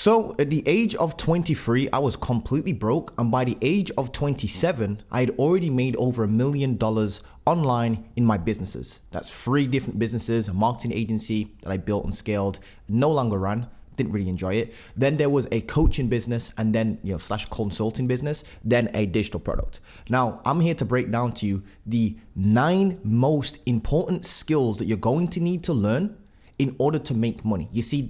So at the age of 23, I was completely broke. And by the age of 27, I had already made over $1 million online in my businesses. That's 3 different businesses, a marketing agency that I built and scaled, no longer ran. Didn't really enjoy it. Then there was a coaching business and then, / consulting business, then a digital product. Now, I'm here to break down to you the 9 most important skills that you're going to need to learn in order to make money. You see,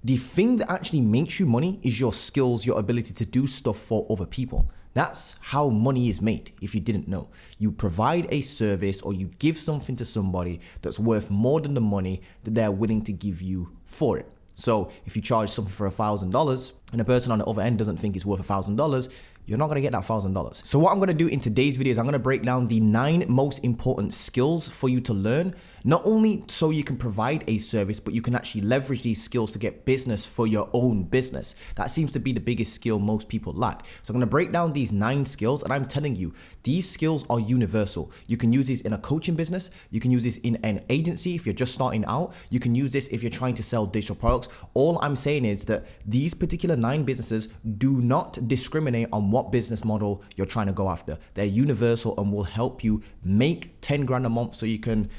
the thing that actually makes you money is your skills, your ability to do stuff for other people. That's how money is made, if you didn't know. You provide a service or you give something to somebody that's worth more than the money that they're willing to give you for it. So if you charge something for $1,000 and a person on the other end doesn't think it's worth $1,000, you're not going to get that $1,000. So what I'm going to do in today's video is I'm going to break down the 9 most important skills for you to learn, not only so you can provide a service, but you can actually leverage these skills to get business for your own business. That seems to be the biggest skill most people lack. So I'm going to break down these 9 skills, and I'm telling you, these skills are universal. You can use these in a coaching business. You can use this in an agency if you're just starting out. You can use this if you're trying to sell digital products. All I'm saying is that these particular 9 businesses do not discriminate on what business model you're trying to go after. They're universal and will help you make 10 grand a month so you can,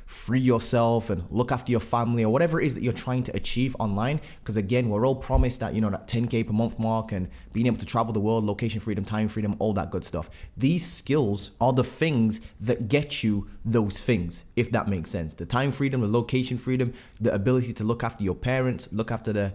free yourself and look after your family or whatever it is that you're trying to achieve online. Because again, we're all promised that, that 10K per month mark and being able to travel the world, location freedom, time freedom, all that good stuff. These skills are the things that get you those things, if that makes sense. The time freedom, the location freedom, the ability to look after your parents, look after the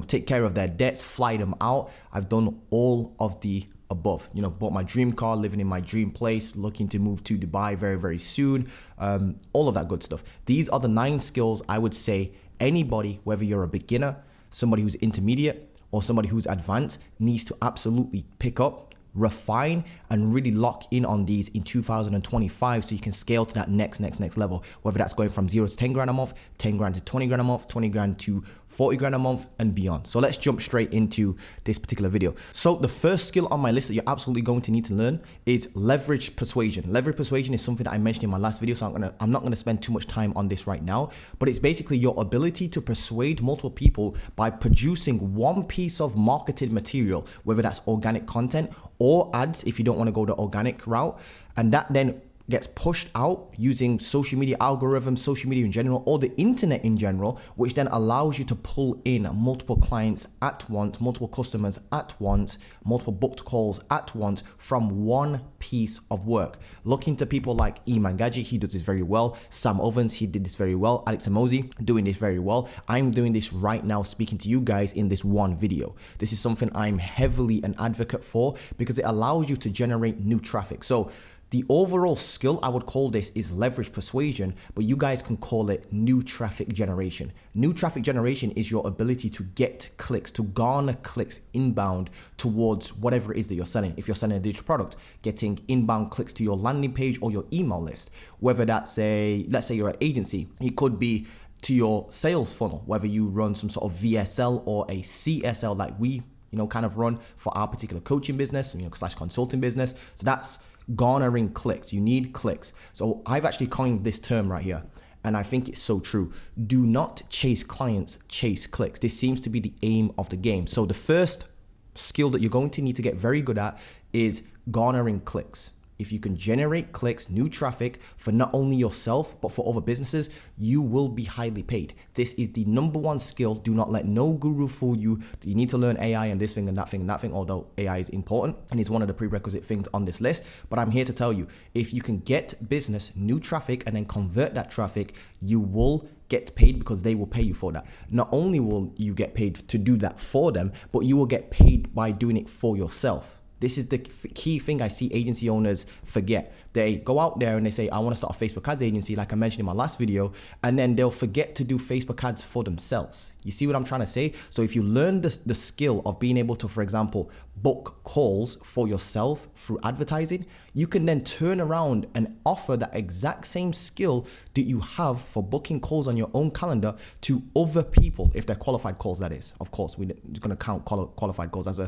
take care of their debts, fly them out. I've done all of the above, bought my dream car, living in my dream place, looking to move to Dubai very, very soon. All of that good stuff. These are the 9 skills I would say anybody, whether you're a beginner, somebody who's intermediate, or somebody who's advanced, needs to absolutely pick up, refine, and really lock in on these in 2025 so you can scale to that next level, whether that's going from 0 to 10 grand a month, 10 grand to 20 grand a month, 20 grand to 40 grand a month and beyond. So let's jump straight into this particular video. So the first skill on my list that you're absolutely going to need to learn is leverage persuasion. Leverage persuasion is something that I mentioned in my last video, so I'm not going to spend too much time on this right now, but it's basically your ability to persuade multiple people by producing one piece of marketed material, whether that's organic content or ads if you don't want to go the organic route, and that then gets pushed out using social media algorithms, social media in general, or the internet in general, which then allows you to pull in multiple clients at once, multiple customers at once, multiple booked calls at once from one piece of work. Look into people like Iman Gadget, he does this very well. Sam Ovens, he did this very well. Alex Amosi, doing this very well. I'm doing this right now, speaking to you guys in this one video. This is something I'm heavily an advocate for because it allows you to generate new traffic. So the overall skill, I would call this, is leverage persuasion, but you guys can call it new traffic generation. New traffic generation is your ability to get clicks, to garner clicks inbound towards whatever it is that you're selling. If you're selling a digital product, getting inbound clicks to your landing page or your email list, whether that's let's say you're an agency, it could be to your sales funnel, whether you run some sort of VSL or a CSL like we, kind of run for our particular coaching business, / consulting business. So that's garnering clicks. You need clicks. So I've actually coined this term right here, and I think it's so true. Do not chase clients, chase clicks. This seems to be the aim of the game. So the first skill that you're going to need to get very good at is garnering clicks. If you can generate clicks, new traffic for not only yourself, but for other businesses, you will be highly paid. This is the #1 skill. Do not let no guru fool you. You need to learn AI and this thing and that thing and that thing, although AI is important and is one of the prerequisite things on this list. But I'm here to tell you, if you can get business, new traffic, and then convert that traffic, you will get paid because they will pay you for that. Not only will you get paid to do that for them, but you will get paid by doing it for yourself. This is the key thing I see agency owners forget. They go out there and they say, I want to start a Facebook ads agency, like I mentioned in my last video, and then they'll forget to do Facebook ads for themselves. You see what I'm trying to say? So if you learn the skill of being able to, for example, book calls for yourself through advertising, you can then turn around and offer that exact same skill that you have for booking calls on your own calendar to other people, if they're qualified calls, that is. Of course, we're going to count qualified calls as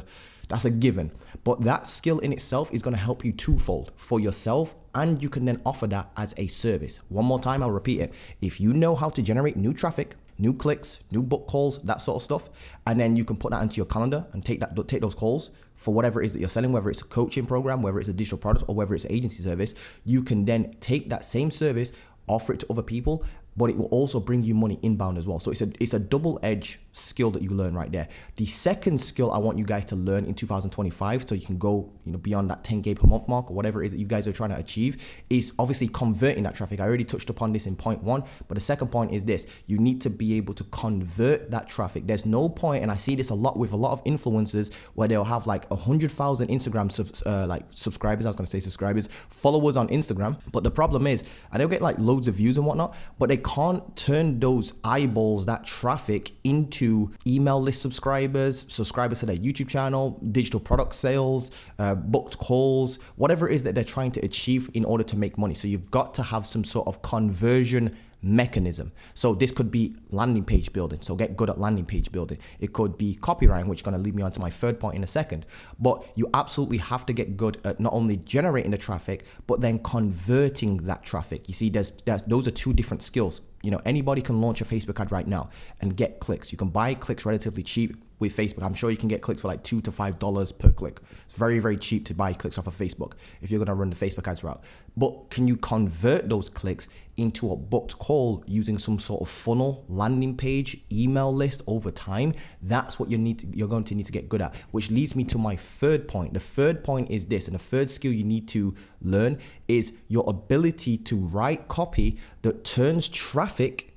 that's a given. But that skill in itself is going to help you twofold for yourself, and you can then offer that as a service. One more time, I'll repeat it. If you know how to generate new traffic, new clicks, new book calls, that sort of stuff. And then you can put that into your calendar and take those calls for whatever it is that you're selling, whether it's a coaching program, whether it's a digital product, or whether it's an agency service. You can then take that same service, offer it to other people, but it will also bring you money inbound as well. So it's a double-edged skill that you learn right there. The second skill I want you guys to learn in 2025, so you can go beyond that 10K per month mark or whatever it is that you guys are trying to achieve, is obviously converting that traffic. I already touched upon this in point 1, but the second point is this: you need to be able to convert that traffic. There's no point, and I see this a lot with a lot of influencers, where they'll have like 100,000 Instagram followers on Instagram, but the problem is, and they'll get like loads of views and whatnot, but they can't turn those eyeballs, that traffic, into email list subscribers to their YouTube channel, digital product sales, booked calls, whatever it is that they're trying to achieve in order to make money. So you've got to have some sort of conversion mechanism. So this could be landing page building. So get good at landing page building. It could be copywriting, which is going to lead me on to my third point in a second. But you absolutely have to get good at not only generating the traffic, but then converting that traffic. You see, those are two different skills. Anybody can launch a Facebook ad right now and get clicks. You can buy clicks relatively cheap with Facebook. I'm sure you can get clicks for like $2 to $5 per click. It's very, very cheap to buy clicks off of Facebook if you're going to run the Facebook ads route. But can you convert those clicks into a booked call using some sort of funnel, landing page, email list over time? That's what you're going to need to get good at, which leads me to my third point. The third point is this, and the third skill you need to learn is your ability to write copy that turns traffic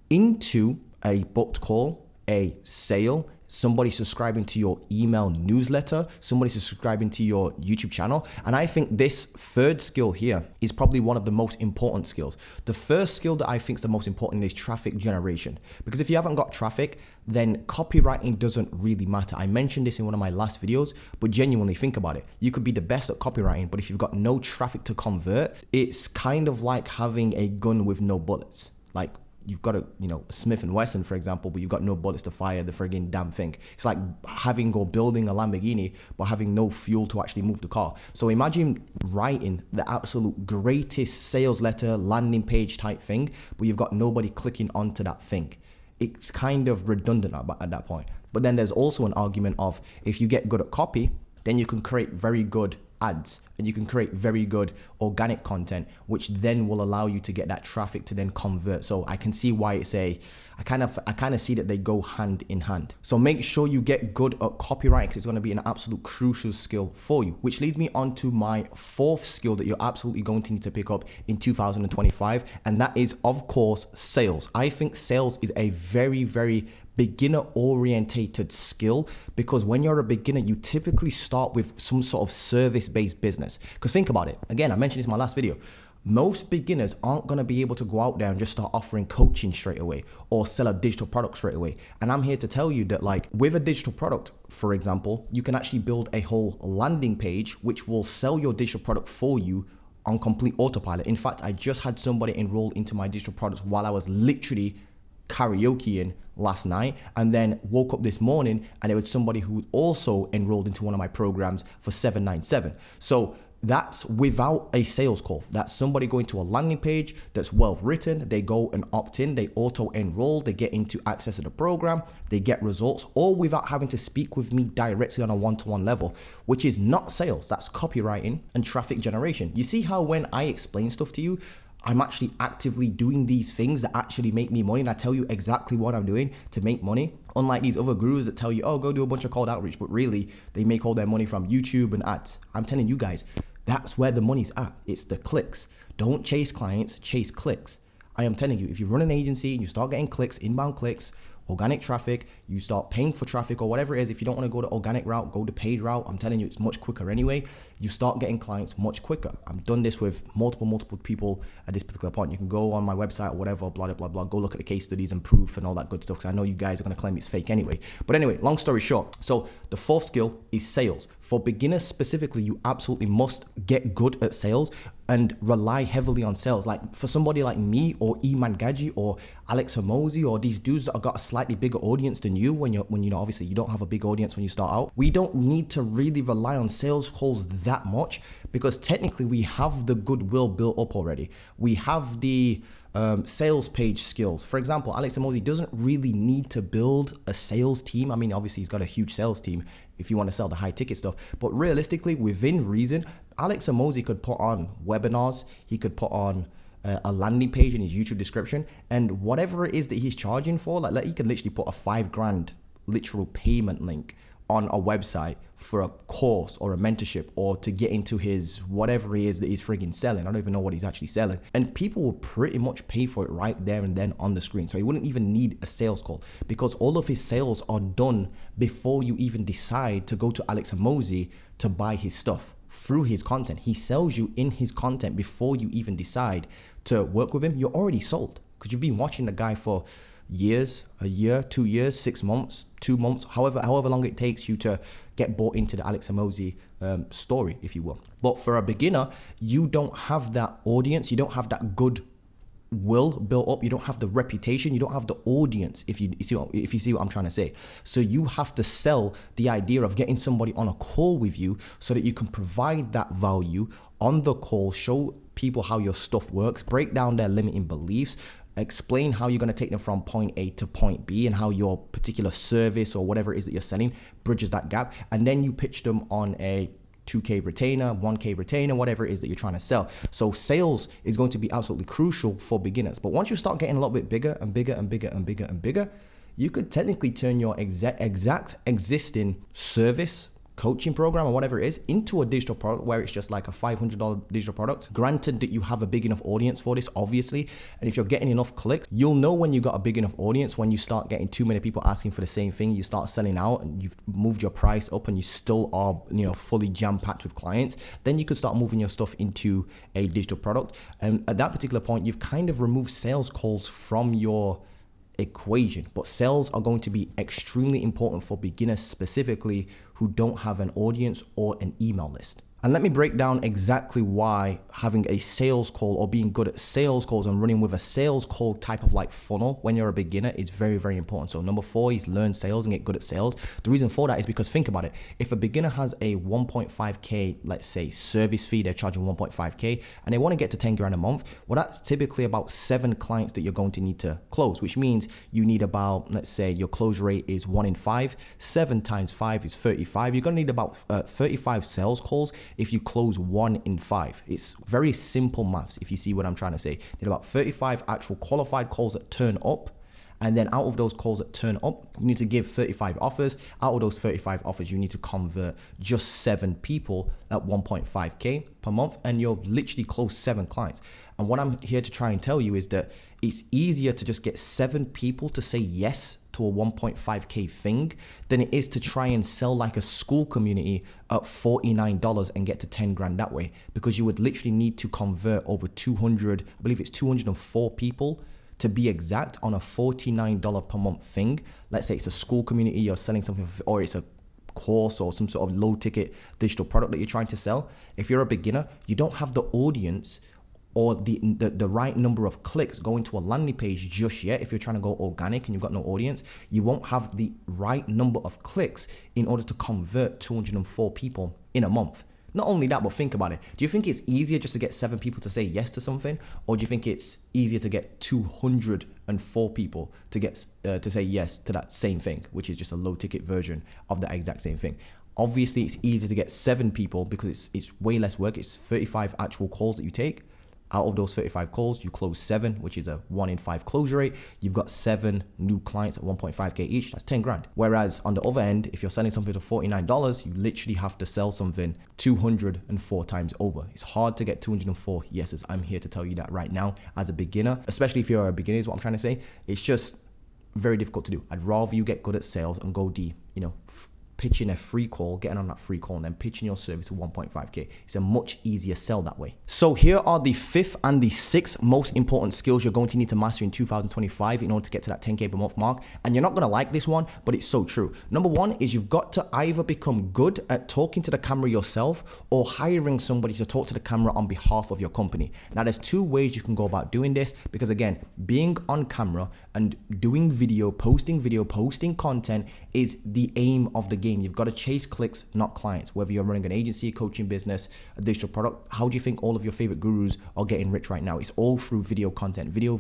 into a booked call, a sale, somebody subscribing to your email newsletter, somebody subscribing to your YouTube channel. And I think this third skill here is probably one of the most important skills. The first skill that I think is the most important is traffic generation. Because if you haven't got traffic, then copywriting doesn't really matter. I mentioned this in one of my last videos, but genuinely think about it. You could be the best at copywriting, but if you've got no traffic to convert, it's kind of like having a gun with no bullets. Like, you've got a Smith & Wesson, for example, but you've got no bullets to fire the friggin' damn thing. It's like having or building a Lamborghini, but having no fuel to actually move the car. So imagine writing the absolute greatest sales letter, landing page type thing, but you've got nobody clicking onto that thing. It's kind of redundant at that point. But then there's also an argument of, if you get good at copy, then you can create very good ads and you can create very good organic content, which then will allow you to get that traffic to then convert. So I can see why I kind of see that they go hand in hand. So make sure you get good at copywriting, because it's going to be an absolute crucial skill for you, which leads me on to my fourth skill that you're absolutely going to need to pick up in 2025. And that is, of course, sales. I think sales is a very, very beginner orientated skill, because when you're a beginner, you typically start with some sort of service-based business. Because think about it. Again, I mentioned this in my last video. Most beginners aren't going to be able to go out there and just start offering coaching straight away or sell a digital product straight away. And I'm here to tell you that, like, with a digital product, for example, you can actually build a whole landing page which will sell your digital product for you on complete autopilot. In fact, I just had somebody enroll into my digital products while I was literally karaokeing last night, and then woke up this morning and it was somebody who also enrolled into one of my programs for $797. So that's without a sales call. That's somebody going to a landing page that's well written. They go and opt in, they auto enroll, they get into access to the program, they get results, all without having to speak with me directly on a one-to-one level, which is not sales. That's copywriting and traffic generation. You see how when I explain stuff to you, I'm actually actively doing these things that actually make me money, and I tell you exactly what I'm doing to make money. Unlike these other gurus that tell you, oh, go do a bunch of cold outreach, but really they make all their money from YouTube and ads. I'm telling you guys, that's where the money's at. It's the clicks. Don't chase clients, chase clicks. I am telling you, if you run an agency and you start getting clicks, inbound clicks, organic traffic, you start paying for traffic or whatever it is. If you don't want to go the organic route, go the paid route. I'm telling you, it's much quicker anyway. You start getting clients much quicker. I've done this with multiple people at this particular point. You can go on my website or whatever, blah, blah, blah, blah. Go look at the case studies and proof and all that good stuff, because I know you guys are going to claim it's fake anyway. But anyway, long story short. So the fourth skill is sales. For beginners specifically, you absolutely must get good at sales and rely heavily on sales. Like for somebody like me or Iman Gaji or Alex Hormozi or these dudes that have got a slightly bigger audience than you, when obviously you don't have a big audience when you start out, we don't need to really rely on sales calls that much, because technically we have the goodwill built up already. We have the Sales page skills. For example, Alex Hormozi doesn't really need to build a sales team. I mean, obviously he's got a huge sales team if you want to sell the high ticket stuff, but realistically, within reason, Alex Hormozi could put on webinars, he could put on a landing page in his YouTube description, and whatever it is that he's charging for, like he could literally put a $5,000 literal payment link on a website for a course or a mentorship or to get into his whatever it is that he's friggin' selling. I don't even know what he's actually selling. And people will pretty much pay for it right there and then on the screen. So he wouldn't even need a sales call because all of his sales are done before you even decide to go to Alex Hormozi to buy his stuff through his content. He sells you in his content before you even decide to work with him. You're already sold because you've been watching the guy for years, a year, 2 years, 6 months, 2 months, however long it takes you to get bought into the Alex Hormozi story, if you will. But for a beginner, you don't have that audience, you don't have that good will built up, you don't have the reputation, you don't have the audience, if you see what I'm trying to say. So you have to sell the idea of getting somebody on a call with you so that you can provide that value on the call, show people how your stuff works, break down their limiting beliefs, explain how you're going to take them from point A to point B and how your particular service or whatever it is that you're selling bridges that gap. And then you pitch them on a 2K retainer, 1K retainer, whatever it is that you're trying to sell. So sales is going to be absolutely crucial for beginners. But once you start getting a little bit bigger and bigger and bigger and bigger and bigger, you could technically turn your exact existing service, coaching program or whatever it is into a digital product where it's just like a $500 digital product. Granted that you have a big enough audience for this, obviously, and if you're getting enough clicks, you'll know when you got a big enough audience. When you start getting too many people asking for the same thing, you start selling out and you've moved your price up and you still are, fully jam-packed with clients, then you could start moving your stuff into a digital product. And at that particular point, you've kind of removed sales calls from your equation. But sales are going to be extremely important for beginners specifically who don't have an audience or an email list. And let me break down exactly why having a sales call or being good at sales calls and running with a sales call type of like funnel when you're a beginner is very, very important. So number 4 is learn sales and get good at sales. The reason for that is because think about it. If a beginner has a 1.5K, let's say service fee, they're charging 1.5K and they want to get to 10 grand a month. Well, that's typically about 7 clients that you're going to need to close, which means you need about, let's say your close rate is 1 in 5, 7 times 5 is 35. You're going to need about 35 sales calls if you close 1 in 5. It's very simple maths if you see what I'm trying to say. You need about 35 actual qualified calls that turn up, and then out of those calls that turn up, you need to give 35 offers. Out of those 35 offers, you need to convert just 7 people at 1.5K per month, and you'll literally close 7 clients. And what I'm here to try and tell you is that it's easier to just get 7 people to say yes to a 1.5K thing than it is to try and sell like a school community at $49 and get to 10 grand that way, because you would literally need to convert over 200, I believe it's 204 people to be exact, on a $49 per month thing. Let's say it's a school community, you're selling something, or it's a course or some sort of low ticket digital product that you're trying to sell. If you're a beginner, you don't have the audience or the right number of clicks going to a landing page just yet. If you're trying to go organic and you've got no audience, you won't have the right number of clicks in order to convert 204 people in a month. Not only that, but think about it. Do you think it's easier just to get 7 people to say yes to something? Or do you think it's easier to get 204 people to get to say yes to that same thing, which is just a low ticket version of the exact same thing? Obviously, it's easier to get 7 people because it's way less work. It's 35 actual calls that you take. Out of those 35 calls, you close 7, which is a 1 in 5 closure rate. You've got 7 new clients at 1.5K each. That's 10 grand. Whereas on the other end, if you're selling something for $49, you literally have to sell something 204 times over. It's hard to get 204 yeses. I'm here to tell you that right now as a beginner, especially if you're a beginner is what I'm trying to say. It's just very difficult to do. I'd rather you get good at sales and go deep, pitching a free call, getting on that free call, and then pitching your service at 1.5K. It's a much easier sell that way. So here are the 5th and the 6th most important skills you're going to need to master in 2025 in order to get to that 10K per month mark. And you're not going to like this one, but it's so true. Number 1 is you've got to either become good at talking to the camera yourself or hiring somebody to talk to the camera on behalf of your company. Now, there's 2 ways you can go about doing this, because again, being on camera and doing video, posting content is the aim of the game game. You've got to chase clicks, not clients. Whether you're running an agency, a coaching business, a digital product, how do you think all of your favorite gurus are getting rich right now? It's all through video content, video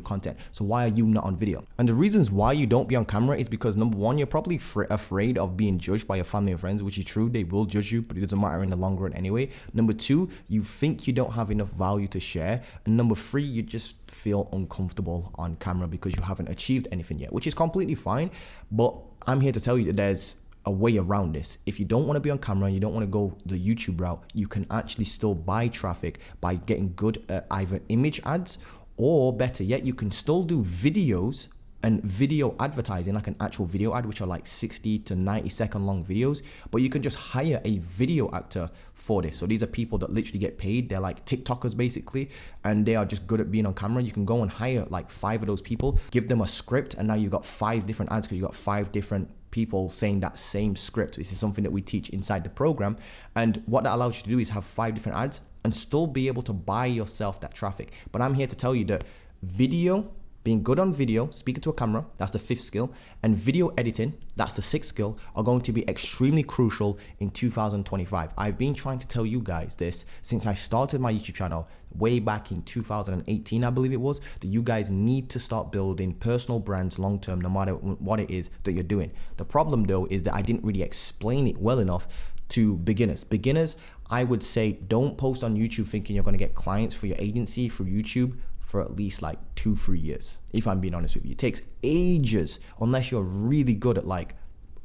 content. So why are you not on video? And the reasons why you don't be on camera is because number one, you're probably afraid of being judged by your family and friends, which is true. They will judge you, but it doesn't matter in the long run anyway. Number two, you think you don't have enough value to share. And number three, you just feel uncomfortable on camera because you haven't achieved anything yet, which is completely fine. But I'm here to tell you that there's a way around this. If you don't want to be on camera, you don't want to go the YouTube route, you can actually still buy traffic by getting good at either image ads, or better yet, you can still do videos and video advertising, like an actual video ad, which are like 60 to 90 second long videos, but you can just hire a video actor for this. So these are people that literally get paid. They're like TikTokers basically, and they are just good at being on camera. You can go and hire like 5 of those people, give them a script, and now you've got 5 different ads because you got 5 different people saying that same script. This is something that we teach inside the program. And what that allows you to do is have 5 different ads and still be able to buy yourself that traffic. But I'm here to tell you that video, being good on video, speaking to a camera, that's the 5th skill, and video editing, that's the 6th skill, are going to be extremely crucial in 2025. I've been trying to tell you guys this since I started my YouTube channel way back in 2018, I believe it was, that you guys need to start building personal brands long-term, no matter what it is that you're doing. The problem though is that I didn't really explain it well enough to beginners. Beginners, I would say, don't post on YouTube thinking you're going to get clients for your agency through YouTube for at least like 2-3 years. If I'm being honest with you, it takes ages unless you're really good at like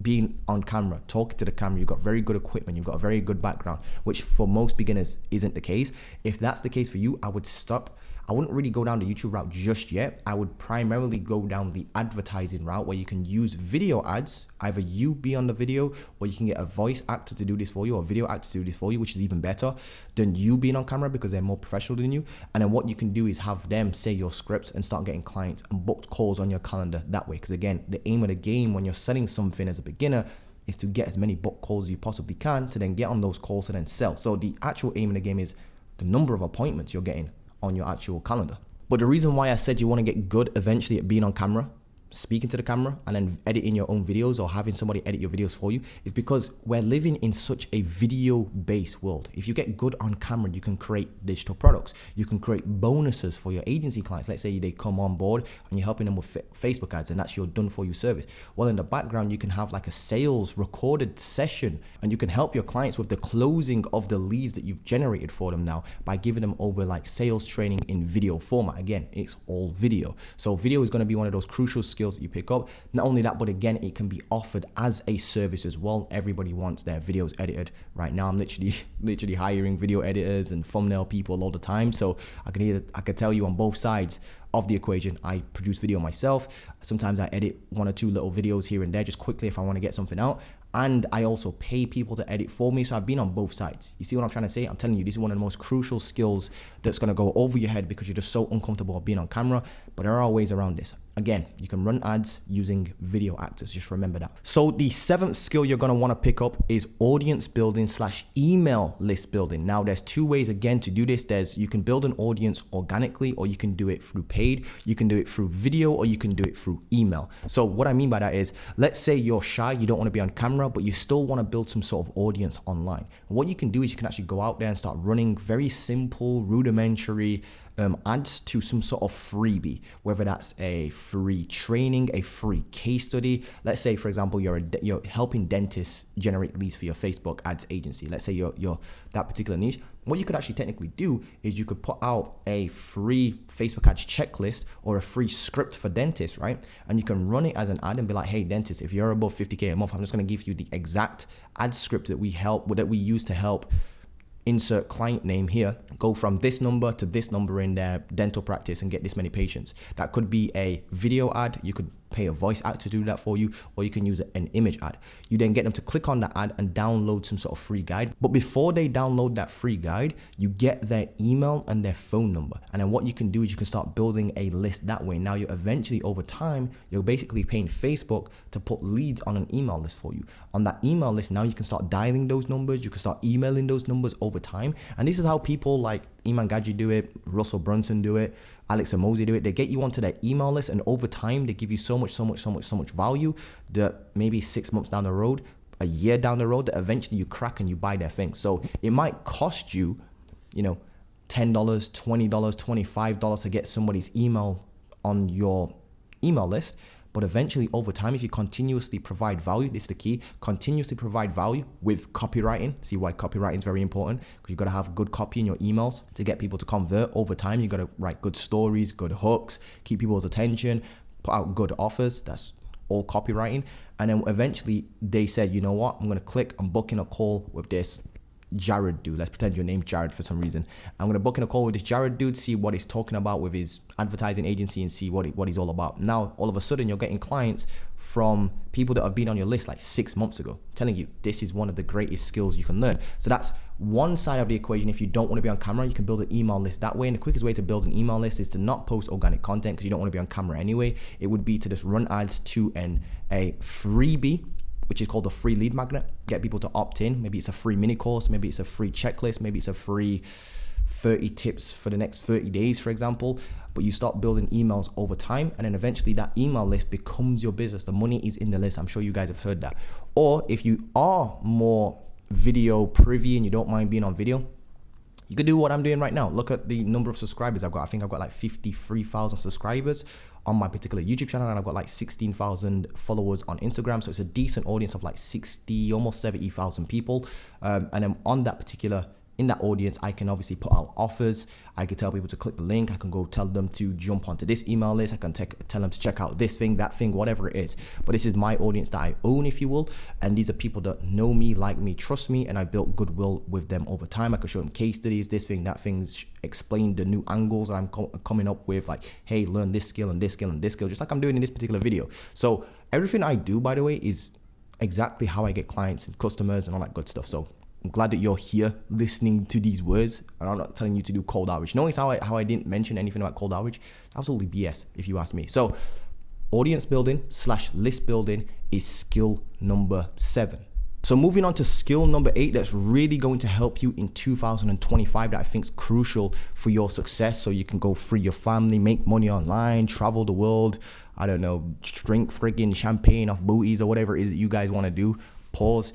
being on camera, talking to the camera. You've got very good equipment, you've got a very good background, which for most beginners isn't the case. If that's the case for you, I would stop. I wouldn't really go down the YouTube route just yet. I would primarily go down the advertising route where you can use video ads. Either you be on the video, or you can get a voice actor to do this for you, or a video actor to do this for you, which is even better than you being on camera because they're more professional than you. And then what you can do is have them say your scripts and start getting clients and booked calls on your calendar that way. Because again, the aim of the game when you're selling something as a beginner is to get as many book calls as you possibly can to then get on those calls to then sell. So the actual aim of the game is the number of appointments you're getting on your actual calendar. But the reason why I said you want to get good eventually at being on camera, speaking to the camera, and then editing your own videos or having somebody edit your videos for you is because we're living in such a video-based world. If you get good on camera, you can create digital products. You can create bonuses for your agency clients. Let's say they come on board and you're helping them with Facebook ads, and that's your done-for-you service. Well, in the background, you can have like a sales recorded session, and you can help your clients with the closing of the leads that you've generated for them now by giving them over like sales training in video format. Again, it's all video. So video is going to be one of those crucial skills that you pick up. Not only that, but again, it can be offered as a service as well. Everybody wants their videos edited right now. I'm literally hiring video editors and thumbnail people all the time. So I could tell you on both sides of the equation. I produce video myself. Sometimes I edit 1 or 2 little videos here and there just quickly if I want to get something out. And I also pay people to edit for me. So I've been on both sides. You see what I'm trying to say? I'm telling you, this is one of the most crucial skills that's going to go over your head because you're just so uncomfortable being on camera. But there are ways around this. Again, you can run ads using video actors. Just remember that. So the 7th skill you're going to want to pick up is audience building / email list building. Now, there's 2 ways again to do this. You can build an audience organically, or you can do it through paid. You can do it through video, or you can do it through email. So what I mean by that is, let's say you're shy, you don't want to be on camera, but you still want to build some sort of audience online. And what you can do is you can actually go out there and start running very simple, rudimentary ads to some sort of freebie, whether that's a free training, a free case study. Let's say, for example, you're helping dentists generate leads for your Facebook ads agency. Let's say you're that particular niche. What you could actually technically do is you could put out a free Facebook ads checklist or a free script for dentists, right? And you can run it as an ad and be like, hey, dentist, if you're above 50K a month, I'm just going to give you the exact ad script that we use to help insert client name here, go from this number to this number in their dental practice and get this many patients. That could be a video ad. You could pay a voice actor to do that for you, or you can use an image ad. You then get them to click on that ad and download some sort of free guide. But before they download that free guide, you get their email and their phone number. And then what you can do is you can start building a list that way. Now you're eventually, over time, you're basically paying Facebook to put leads on an email list for you. On that email list, now you can start dialing those numbers. You can start emailing those numbers over time. And this is how people like Iman Gadji do it, Russell Brunson do it, Alex Hormozi do it. They get you onto their email list, and over time they give you so much value that maybe 6 months down the road, a year down the road that eventually you crack and you buy their thing. So it might cost you, $10, $20, $25 to get somebody's email on your email list. But eventually over time, if you continuously provide value, this is the key, continuously provide value with copywriting. See why copywriting is very important, because you've got to have good copy in your emails to get people to convert. Over time, you've got to write good stories, good hooks, keep people's attention, put out good offers. That's all copywriting. And then eventually they said, you know what, I'm going to click, I'm booking a call with this Jared dude. Let's pretend your name's Jared for some reason. I'm going to book in a call with this Jared dude, see what he's talking about with his advertising agency and see what he's all about. Now, all of a sudden, you're getting clients from people that have been on your list like 6 months ago. I'm telling you, this is one of the greatest skills you can learn. So that's one side of the equation. If you don't want to be on camera, you can build an email list that way. And the quickest way to build an email list is to not post organic content because you don't want to be on camera anyway. It would be to just run ads to a freebie, which is called a free lead magnet. Get people to opt in. Maybe it's a free mini course. Maybe it's a free checklist. Maybe it's a free 30 tips for the next 30 days, for example. But you start building emails over time, and then eventually that email list becomes your business. The money is in the list. I'm sure you guys have heard that. Or if you are more video privy and you don't mind being on video, you could do what I'm doing right now. Look at the number of subscribers I've got. I think I've got like 53,000 subscribers on my particular YouTube channel, and I've got like 16,000 followers on Instagram. So it's a decent audience of like 60, almost 70,000 people. And then on that particular, in that audience, I can obviously put out offers. I can tell people to click the link. I can go tell them to jump onto this email list. I can tell them to check out this thing, that thing, whatever it is. But this is my audience that I own, if you will. And these are people that know me, like me, trust me, and I built goodwill with them over time. I can show them case studies, this thing, that thing, explain the new angles that I'm coming up with, like, hey, learn this skill and this skill and this skill, just like I'm doing in this particular video. So everything I do, by the way, is exactly how I get clients and customers and all that good stuff. So I'm glad that you're here listening to these words, and I'm not telling you to do cold outreach. Notice how I didn't mention anything about cold outreach. Absolutely BS, if you ask me. So audience building / list building is skill number 7. So moving on to skill number 8, that's really going to help you in 2025, that I think is crucial for your success, so you can go free your family, make money online, travel the world, I don't know, drink friggin' champagne off booties or whatever it is that you guys want to do. Pause.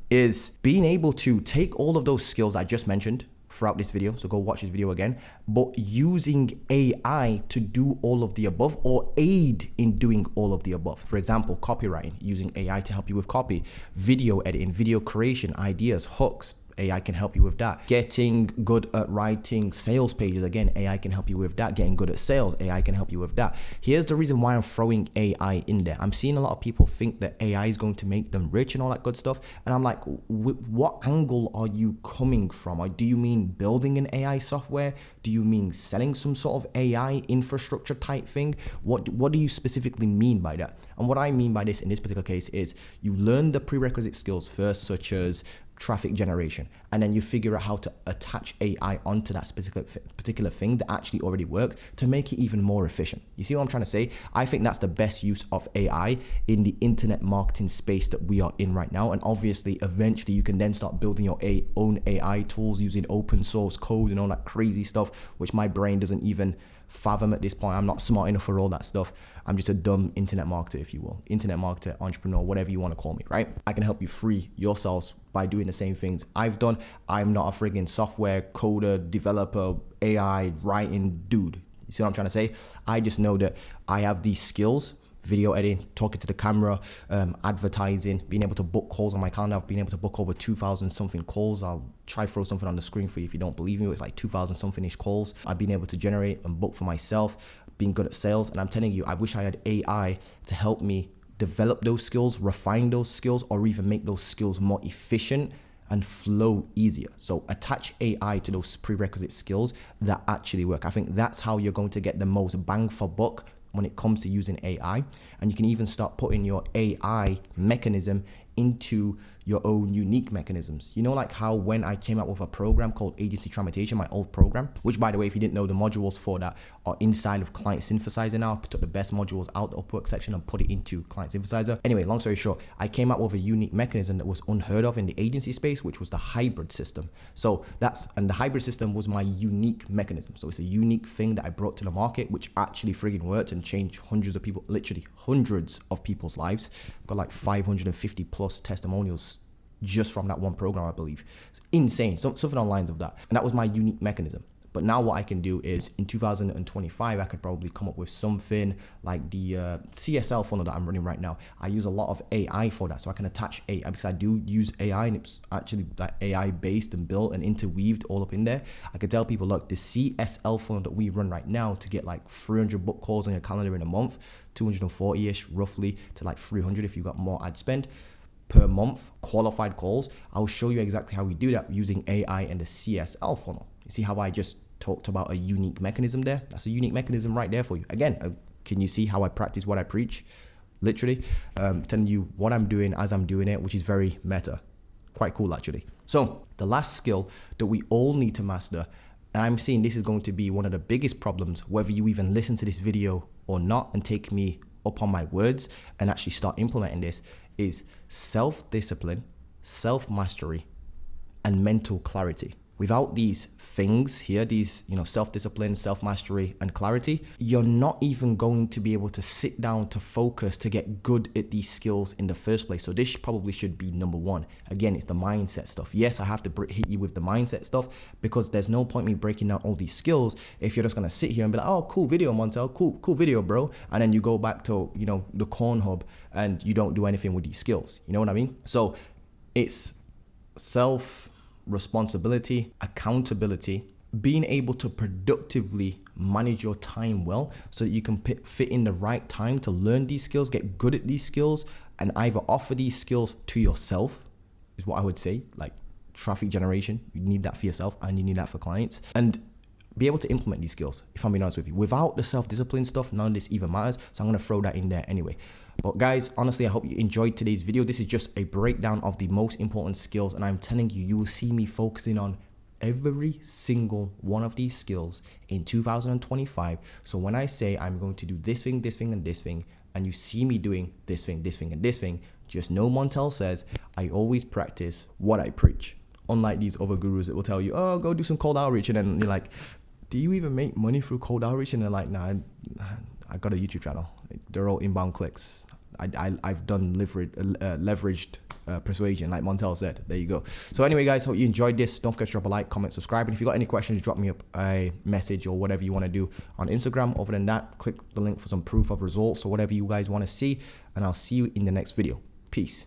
Is being able to take all of those skills I just mentioned throughout this video, so go watch this video again, but using AI to do all of the above or aid in doing all of the above. For example, copywriting, using AI to help you with copy, video editing, video creation, ideas, hooks, AI can help you with that. Getting good at writing sales pages, again, AI can help you with that. Getting good at sales, AI can help you with that. Here's the reason why I'm throwing AI in there. I'm seeing a lot of people think that AI is going to make them rich and all that good stuff. And I'm like, what angle are you coming from? Or do you mean building an AI software? Do you mean selling some sort of AI infrastructure type thing? What do you specifically mean by that? And what I mean by this in this particular case is you learn the prerequisite skills first, such as traffic generation, and then you figure out how to attach AI onto that particular thing that actually already worked to make it even more efficient. You see what I'm trying to say? I think that's the best use of AI in the internet marketing space that we are in right now. And obviously, eventually, you can then start building your own AI tools using open source code and all that crazy stuff, which my brain doesn't even fathom at this point. I'm not smart enough for all that stuff. I'm just a dumb internet marketer, if you will. Internet marketer, entrepreneur, whatever you want to call me, right? I can help you free yourselves by doing the same things I've done. I'm not a friggin' software coder, developer, AI writing dude. You see what I'm trying to say? I just know that I have these skills: video editing, talking to the camera, advertising, being able to book calls on my calendar. I've been able to book over 2,000 something calls. I'll try throw something on the screen for you if you don't believe me. It's like 2,000 something-ish calls I've been able to generate and book for myself, being good at sales. And I'm telling you, I wish I had AI to help me develop those skills, refine those skills, or even make those skills more efficient and flow easier. So attach AI to those prerequisite skills that actually work. I think that's how you're going to get the most bang for buck when it comes to using AI. And you can even start putting your AI mechanism into your own unique mechanisms. You know, like how when I came out with a program called Agency Traumatization, my old program, which by the way, if you didn't know, the modules for that are inside of Client Synthesizer now. I took the best modules out the Upwork section and put it into Client Synthesizer. Anyway, long story short, I came out with a unique mechanism that was unheard of in the agency space, which was the hybrid system. And the hybrid system was my unique mechanism. So it's a unique thing that I brought to the market, which actually friggin' worked and changed hundreds of people, literally hundreds of people's lives. I've got like 550 plus plus testimonials just from that one program, I believe. It's insane, something on lines of that. And that was my unique mechanism. But now what I can do is in 2025, I could probably come up with something like the CSL funnel that I'm running right now. I use a lot of AI for that. So I can attach AI because I do use AI, and it's actually like AI based and built and interweaved all up in there. I could tell people, look, the CSL funnel that we run right now to get like 300 book calls on your calendar in a month, 240-ish roughly to like 300 if you got more ad spend per month, qualified calls. I'll show you exactly how we do that using AI and the CSL funnel. You see how I just talked about a unique mechanism there? That's a unique mechanism right there for you. Again, can you see how I practice what I preach? Literally telling you what I'm doing as I'm doing it, which is very meta. Quite cool, actually. So the last skill that we all need to master, and I'm saying this is going to be one of the biggest problems, whether you even listen to this video or not and take me up on my words and actually start implementing this, is self-discipline, self-mastery, and mental clarity. Without these things here, these, self-discipline, self-mastery, and clarity, you're not even going to be able to sit down to focus to get good at these skills in the first place. So this probably should be number one. Again, it's the mindset stuff. Yes, I have to hit you with the mindset stuff because there's no point me breaking down all these skills if you're just going to sit here and be like, oh, cool video, Montel, cool video, bro. And then you go back to, the corn hub and you don't do anything with these skills. You know what I mean? So it's responsibility, accountability, being able to productively manage your time well so that you can fit in the right time to learn these skills, get good at these skills, and either offer these skills to yourself, is what I would say, like traffic generation. You need that for yourself and you need that for clients, and be able to implement these skills, if I'm being honest with you. Without the self-discipline stuff, none of this even matters. So I'm going to throw that in there anyway. But guys, honestly, I hope you enjoyed today's video. This is just a breakdown of the most important skills. And I'm telling you, you will see me focusing on every single one of these skills in 2025. So when I say I'm going to do this thing, this thing, and this thing, and you see me doing this thing, this thing, and this thing, just know Montel says, I always practice what I preach. Unlike these other gurus that will tell you, oh, go do some cold outreach. And then you're like, do you even make money through cold outreach? And they're like, nah, I got a YouTube channel. They're all inbound clicks. I've done leveraged persuasion, like Montel said. There you go. So anyway, guys, hope you enjoyed this. Don't forget to drop a like, comment, subscribe. And if you got any questions, drop me a message or whatever you want to do on Instagram. Other than that, click the link for some proof of results or whatever you guys want to see. And I'll see you in the next video. Peace.